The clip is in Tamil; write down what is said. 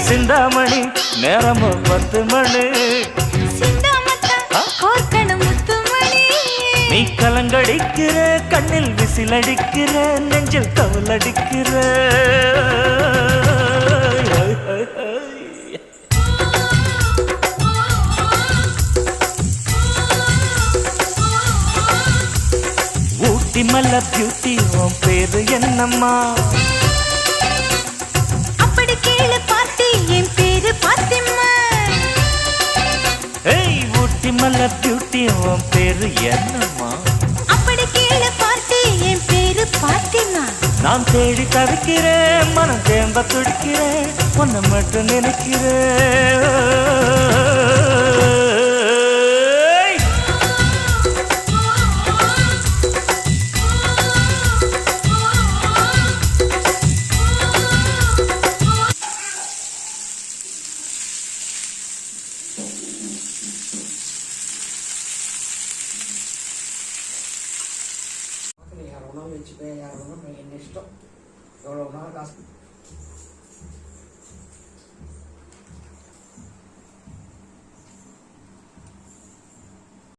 சிந்தாமணி நேரமும் 10 மணி. நீ கலங்கடிக்கிற கண்ணில் விசில் அடிக்கிற நெஞ்சில் கவலடிக்கிற. ஊட்டி மல்ல பியூட்டி உன் பேரு என்னம்மா? அப்படி கேளு பாட்டி என் பேரு பாத்திமா. ஏய் ஊட்டி மல்ல பியூட்டி உன் பேரு என்னம்மா? அப்படி கேளு பாட்டி என் பேரு பாத்திமா. நான் தேடி தவிக்கிறேன் மனம் தேம்ப துடிக்கிறேன் உன்னை மட்டும் நினைக்கிறேன். யார் வேணாலும் வச்சுப்பேன், யார் வேணாலும் என்ன இஷ்டம், எவ்வளோ வேணாலும் காசு